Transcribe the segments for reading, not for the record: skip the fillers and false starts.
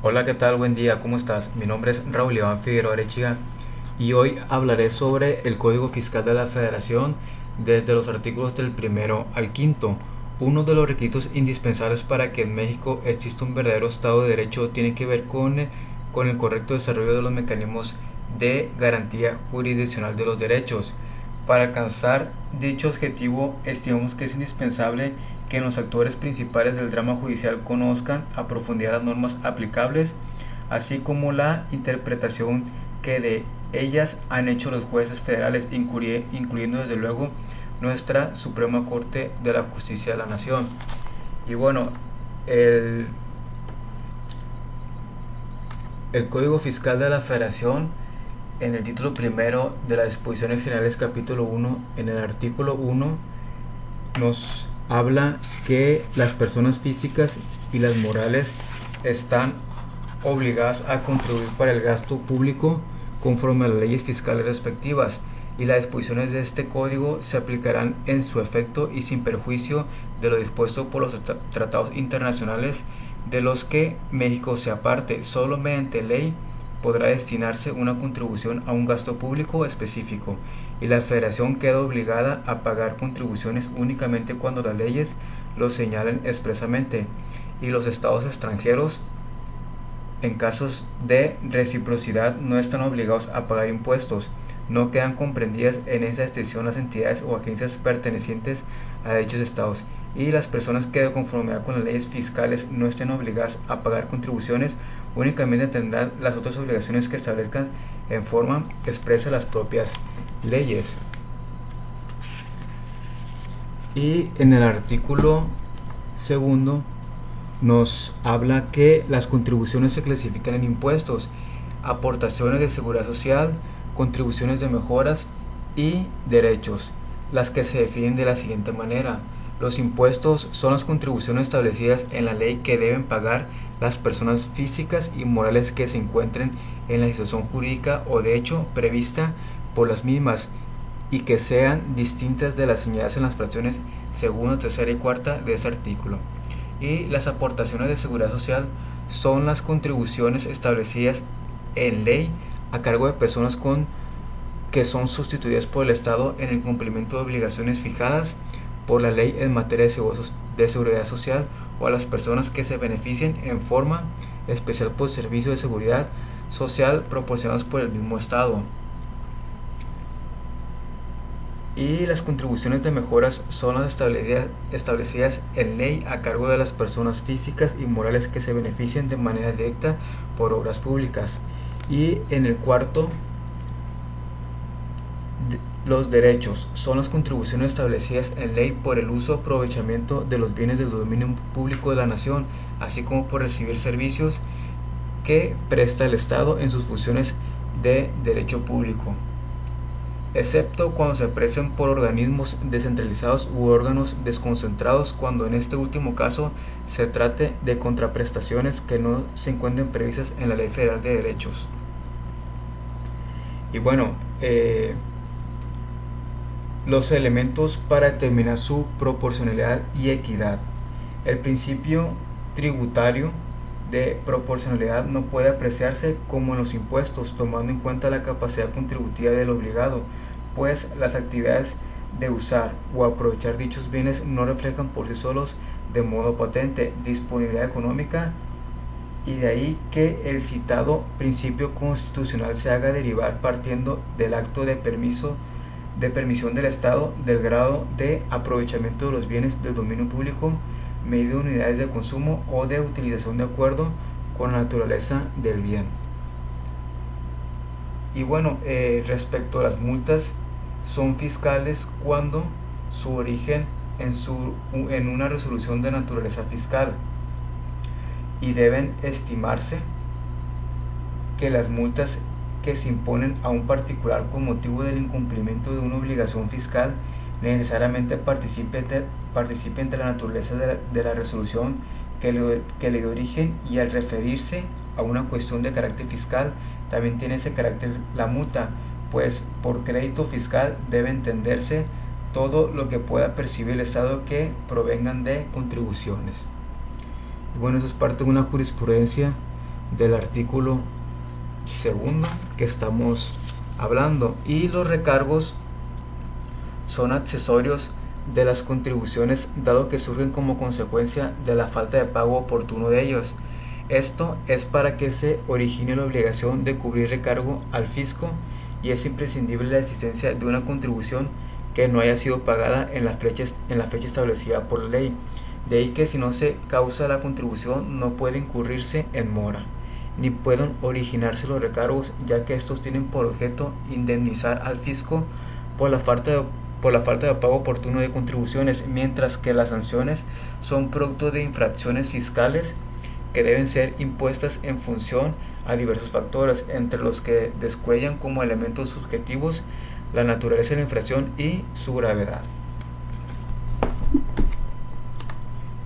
Hola, ¿qué tal? Buen día, ¿cómo estás? Mi nombre es Raúl Iván Figueroa Arechiga y hoy hablaré sobre el Código Fiscal de la Federación desde los artículos del primero al quinto. Uno de los requisitos indispensables para que en México exista un verdadero Estado de Derecho tiene que ver con el correcto desarrollo de los mecanismos de garantía jurisdiccional de los derechos. Para alcanzar dicho objetivo, estimamos que es indispensable que los actores principales del drama judicial conozcan a profundidad las normas aplicables, así como la interpretación que de ellas han hecho los jueces federales, incluyendo desde luego nuestra Suprema Corte de la Justicia de la Nación. Y bueno, el, el Código Fiscal de la Federación, en el título primero de las disposiciones generales capítulo 1, en el artículo 1, nos habla que las personas físicas y las morales están obligadas a contribuir para el gasto público conforme a las leyes fiscales respectivas, y las disposiciones de este código se aplicarán en su efecto y sin perjuicio de lo dispuesto por los tratados internacionales de los que México sea parte. Solo mediante ley podrá destinarse una contribución a un gasto público específico, y la Federación queda obligada a pagar contribuciones únicamente cuando las leyes lo señalen expresamente, y los estados extranjeros, en casos de reciprocidad, no están obligados a pagar impuestos. No quedan comprendidas en esa extensión las entidades o agencias pertenecientes a dichos estados, y las personas que de conformidad con las leyes fiscales no estén obligadas a pagar contribuciones únicamente tendrán las otras obligaciones que establezcan en forma expresa las propias leyes. Y en el artículo segundo nos habla que las contribuciones se clasifican en impuestos, aportaciones de seguridad social, contribuciones de mejoras y derechos, las que se definen de la siguiente manera. Los impuestos son las contribuciones establecidas en la ley que deben pagar las personas físicas y morales que se encuentren en la situación jurídica o de hecho prevista por las mismas, y que sean distintas de las señaladas en las fracciones segunda, tercera y cuarta de ese artículo. Y las aportaciones de seguridad social son las contribuciones establecidas en ley a cargo de personas que son sustituidas por el Estado en el cumplimiento de obligaciones fijadas por la ley en materia de seguridad social, o a las personas que se beneficien en forma especial por servicios de seguridad social proporcionados por el mismo Estado. Y las contribuciones de mejoras son las establecidas en ley a cargo de las personas físicas y morales que se beneficien de manera directa por obras públicas. Y en el cuarto, los derechos son las contribuciones establecidas en ley por el uso o aprovechamiento de los bienes del dominio público de la nación, así como por recibir servicios que presta el Estado en sus funciones de derecho público, excepto cuando se presten por organismos descentralizados u órganos desconcentrados, cuando en este último caso se trate de contraprestaciones que no se encuentren previstas en la Ley Federal de Derechos. Y bueno, los elementos para determinar su proporcionalidad y equidad. El principio tributario de proporcionalidad no puede apreciarse como en los impuestos, tomando en cuenta la capacidad contributiva del obligado, pues las actividades de usar o aprovechar dichos bienes no reflejan por sí solos de modo patente disponibilidad económica, y de ahí que el citado principio constitucional se haga derivar partiendo del acto de permisión del Estado del grado de aprovechamiento de los bienes del dominio público, medido en unidades de consumo o de utilización de acuerdo con la naturaleza del bien. Y bueno, respecto a las multas, son fiscales cuando su origen en una resolución de naturaleza fiscal, y deben estimarse que las multas que se imponen a un particular con motivo del incumplimiento de una obligación fiscal necesariamente participen de la naturaleza de la resolución que le dio origen, y al referirse a una cuestión de carácter fiscal también tiene ese carácter la multa, pues por crédito fiscal debe entenderse todo lo que pueda percibir el Estado que provengan de contribuciones. Y bueno, eso es parte de una jurisprudencia del artículo segundo que estamos hablando. Y los recargos son accesorios de las contribuciones, dado que surgen como consecuencia de la falta de pago oportuno de ellos. Esto es para que se origine la obligación de cubrir recargo al fisco, y es imprescindible la existencia de una contribución que no haya sido pagada en la fecha establecida por la ley. De ahí que si no se causa la contribución no puede incurrirse en mora, ni pueden originarse los recargos, ya que estos tienen por objeto indemnizar al fisco por la falta de pago oportuno de contribuciones, mientras que las sanciones son producto de infracciones fiscales que deben ser impuestas en función a diversos factores, entre los que descuellan como elementos subjetivos la naturaleza de la infracción y su gravedad.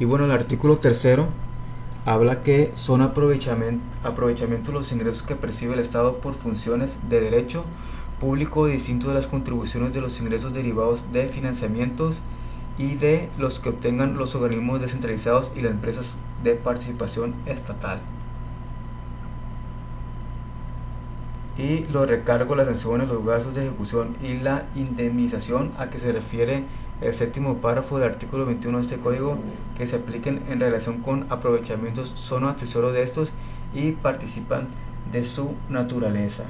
Y bueno, el artículo tercero habla que son aprovechamiento los ingresos que percibe el Estado por funciones de derecho público distinto de las contribuciones de los ingresos derivados de financiamientos y de los que obtengan los organismos descentralizados y las empresas de participación estatal. Y los recargos, las sanciones, los gastos de ejecución y la indemnización a que se refiere el séptimo párrafo del artículo 21 de este código, que se apliquen en relación con aprovechamientos, son accesorios de estos y participan de su naturaleza.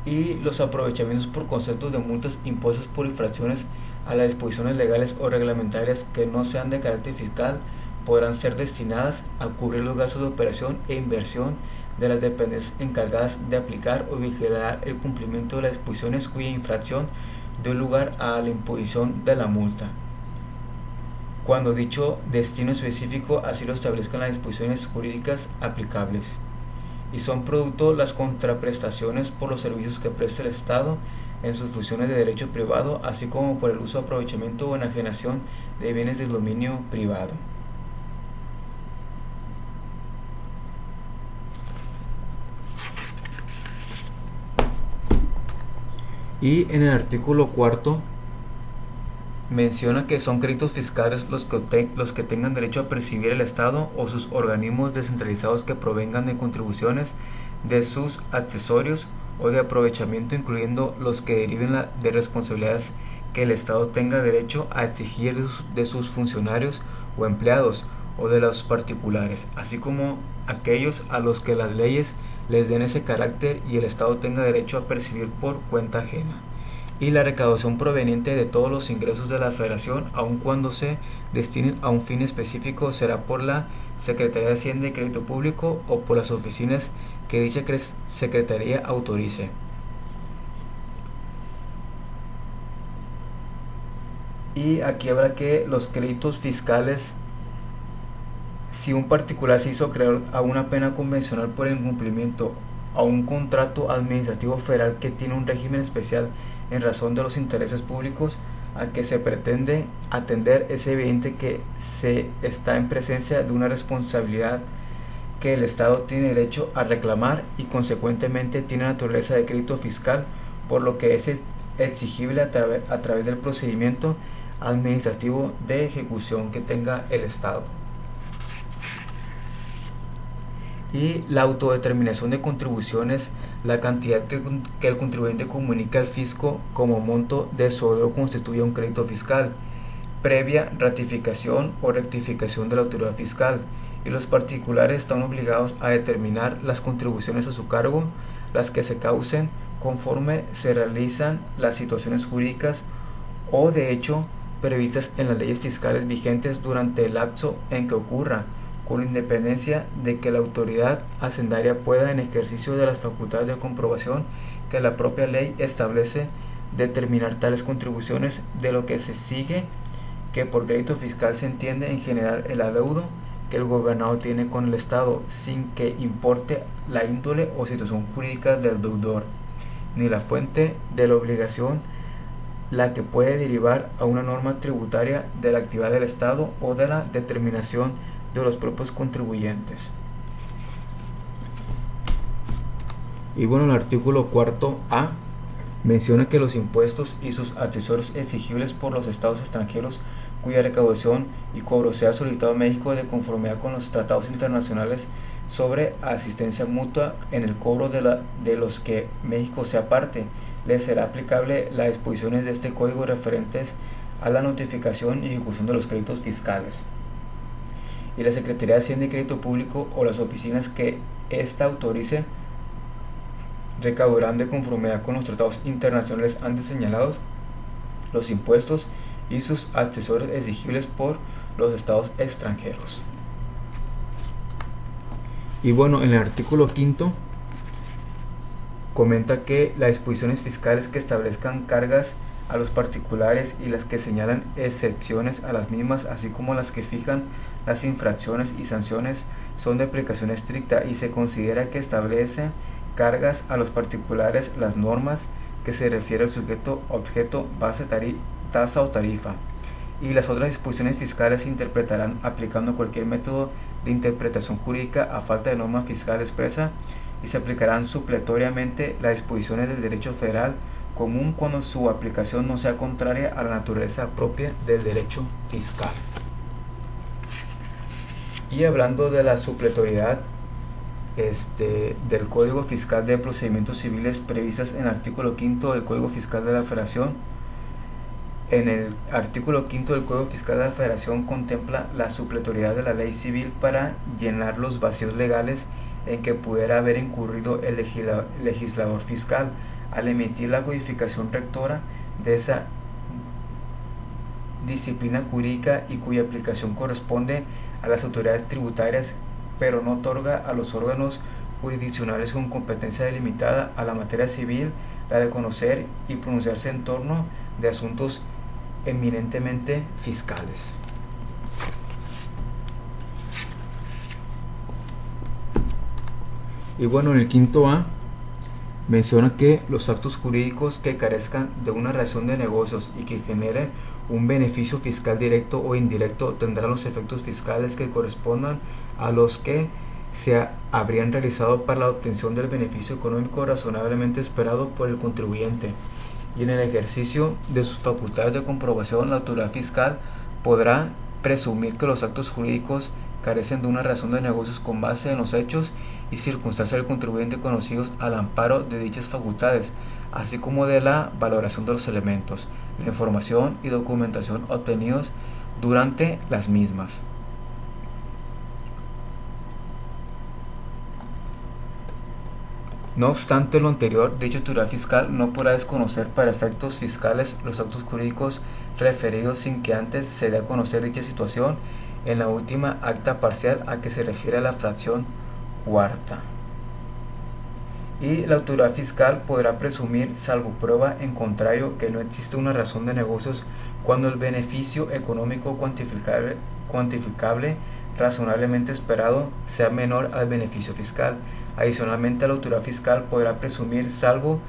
Y los aprovechamientos por conceptos de multas impuestas por infracciones a las disposiciones legales o reglamentarias que no sean de carácter fiscal podrán ser destinadas a cubrir los gastos de operación e inversión de las dependencias encargadas de aplicar o vigilar el cumplimiento de las disposiciones cuya infracción dio lugar a la imposición de la multa, cuando dicho destino específico así lo establezcan las disposiciones jurídicas aplicables. Y son producto las contraprestaciones por los servicios que presta el Estado en sus funciones de derecho privado, así como por el uso, aprovechamiento o enajenación de bienes del dominio privado. Y en el artículo cuarto menciona que son créditos fiscales los que tengan derecho a percibir el Estado o sus organismos descentralizados que provengan de contribuciones de sus accesorios o de aprovechamiento, incluyendo los que deriven de responsabilidades que el Estado tenga derecho a exigir de sus funcionarios o empleados o de los particulares, así como aquellos a los que las leyes les den ese carácter y el Estado tenga derecho a percibir por cuenta ajena. Y la recaudación proveniente de todos los ingresos de la Federación, aun cuando se destinen a un fin específico, será por la Secretaría de Hacienda y Crédito Público o por las oficinas que dicha Secretaría autorice. Y aquí habrá que los créditos fiscales, si un particular se hizo acreedor a una pena convencional por el incumplimiento a un contrato administrativo federal que tiene un régimen especial en razón de los intereses públicos a que se pretende atender, es evidente que se está en presencia de una responsabilidad que el Estado tiene derecho a reclamar y consecuentemente tiene naturaleza de crédito fiscal, por lo que es exigible a través del procedimiento administrativo de ejecución que tenga el Estado. Y la autodeterminación de contribuciones, la cantidad que el contribuyente comunica al fisco como monto de su adeudo constituye un crédito fiscal, previa ratificación o rectificación de la autoridad fiscal, y los particulares están obligados a determinar las contribuciones a su cargo, las que se causen conforme se realizan las situaciones jurídicas o de hecho previstas en las leyes fiscales vigentes durante el lapso en que ocurra, con independencia de que la autoridad hacendaria pueda, en ejercicio de las facultades de comprobación que la propia ley establece, determinar tales contribuciones. De lo que se sigue que por crédito fiscal se entiende en general el adeudo que el gobernado tiene con el Estado, sin que importe la índole o situación jurídica del deudor, ni la fuente de la obligación, la que puede derivar a una norma tributaria de la actividad del Estado o de la determinación de los propios contribuyentes. Y bueno, el artículo cuarto A menciona que los impuestos y sus accesorios exigibles por los estados extranjeros cuya recaudación y cobro sea solicitado a México de conformidad con los tratados internacionales sobre asistencia mutua en el cobro de los que México sea parte, le será aplicable las disposiciones de este código referentes a la notificación y ejecución de los créditos fiscales. Y la Secretaría de Hacienda y Crédito Público o las oficinas que ésta autorice recaudarán de conformidad con los tratados internacionales antes señalados los impuestos y sus accesorios exigibles por los estados extranjeros. Y bueno, en el artículo 5 comenta que las disposiciones fiscales que establezcan cargas a los particulares y las que señalan excepciones a las mismas, así como las que fijan las infracciones y sanciones, son de aplicación estricta, y se considera que establecen cargas a los particulares las normas que se refiere al sujeto, objeto, base, tasa o tarifa, y las otras disposiciones fiscales se interpretarán aplicando cualquier método de interpretación jurídica a falta de norma fiscal expresa, y se aplicarán supletoriamente las disposiciones del derecho federal común cuando su aplicación no sea contraria a la naturaleza propia del derecho fiscal. Y hablando de la supletoriedad del Código Fiscal de Procedimientos Civiles previstas en el artículo 5 del Código Fiscal de la Federación, en el artículo 5 del Código Fiscal de la Federación contempla la supletoriedad de la ley civil para llenar los vacíos legales en que pudiera haber incurrido el legislador fiscal al emitir la codificación rectora de esa disciplina jurídica y cuya aplicación corresponde a las autoridades tributarias, pero no otorga a los órganos jurisdiccionales con competencia delimitada a la materia civil la de conocer y pronunciarse en torno de asuntos eminentemente fiscales. Y bueno, en el 5A menciona que los actos jurídicos que carezcan de una relación de negocios y que generen un beneficio fiscal directo o indirecto tendrán los efectos fiscales que correspondan a los que se habrían realizado para la obtención del beneficio económico razonablemente esperado por el contribuyente. Y en el ejercicio de sus facultades de comprobación, la autoridad fiscal podrá presumir que los actos jurídicos carecen de una razón de negocios con base en los hechos y circunstancias del contribuyente conocidos al amparo de dichas facultades, así como de la valoración de los elementos, la información y documentación obtenidos durante las mismas. No obstante lo anterior, dicha autoridad fiscal no podrá desconocer para efectos fiscales los actos jurídicos referidos sin que antes se dé a conocer dicha situación en la última acta parcial a que se refiere la fracción cuarta. Y la autoridad fiscal podrá presumir, salvo prueba en contrario, que no existe una razón de negocios cuando el beneficio económico cuantificable razonablemente esperado sea menor al beneficio fiscal. Adicionalmente, la autoridad fiscal podrá presumir, salvo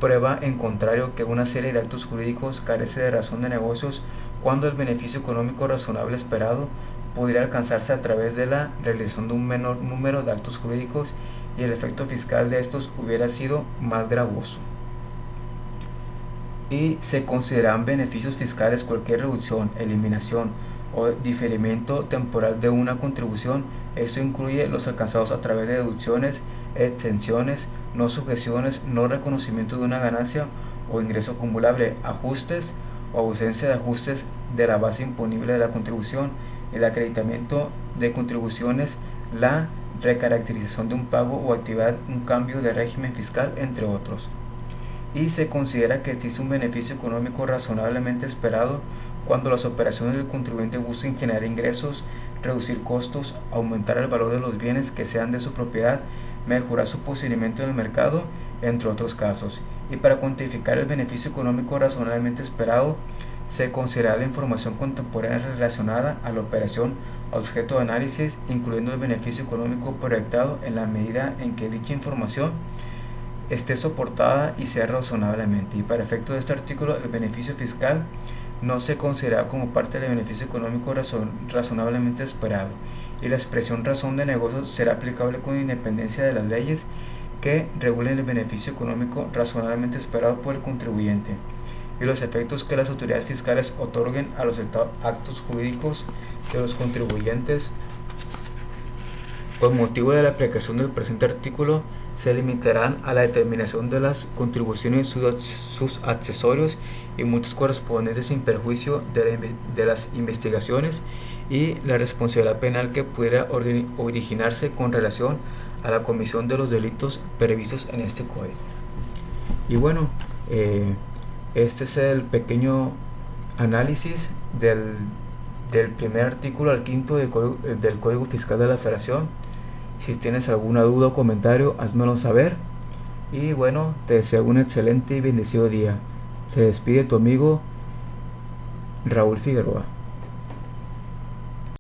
prueba en contrario, que una serie de actos jurídicos carece de razón de negocios cuando el beneficio económico razonable esperado podría alcanzarse a través de la realización de un menor número de actos jurídicos y el efecto fiscal de estos hubiera sido más gravoso. Y se consideran beneficios fiscales cualquier reducción, eliminación o diferimiento temporal de una contribución. Esto incluye los alcanzados a través de deducciones, exenciones, no sujeciones, no reconocimiento de una ganancia o ingreso acumulable, ajustes o ausencia de ajustes de la base imponible de la contribución, el acreditamiento de contribuciones, la recaracterización de un pago o actividad, un cambio de régimen fiscal, entre otros. Y se considera que existe un beneficio económico razonablemente esperado cuando las operaciones del contribuyente busquen generar ingresos, reducir costos, aumentar el valor de los bienes que sean de su propiedad, mejorar su posicionamiento en el mercado, entre otros casos. Y para cuantificar el beneficio económico razonablemente esperado, se considera la información contemporánea relacionada a la operación objeto de análisis, incluyendo el beneficio económico proyectado en la medida en que dicha información esté soportada y sea razonablemente. Y para efecto de este artículo, el beneficio fiscal no se considera como parte del beneficio económico razonablemente esperado, y la expresión razón de negocios será aplicable con independencia de las leyes que regulen el beneficio económico razonablemente esperado por el contribuyente. y los efectos que las autoridades fiscales otorguen a los actos jurídicos de los contribuyentes. Con motivo de la aplicación del presente artículo, se limitarán a la determinación de las contribuciones, sus accesorios y multas correspondientes sin perjuicio de las investigaciones y la responsabilidad penal que pudiera originarse con relación a la comisión de los delitos previstos en este código. Y bueno, este es el pequeño análisis del primer artículo al quinto del Código Fiscal de la Federación. Si tienes alguna duda o comentario, házmelo saber. Y bueno, te deseo un excelente y bendecido día. Se despide tu amigo Raúl Figueroa.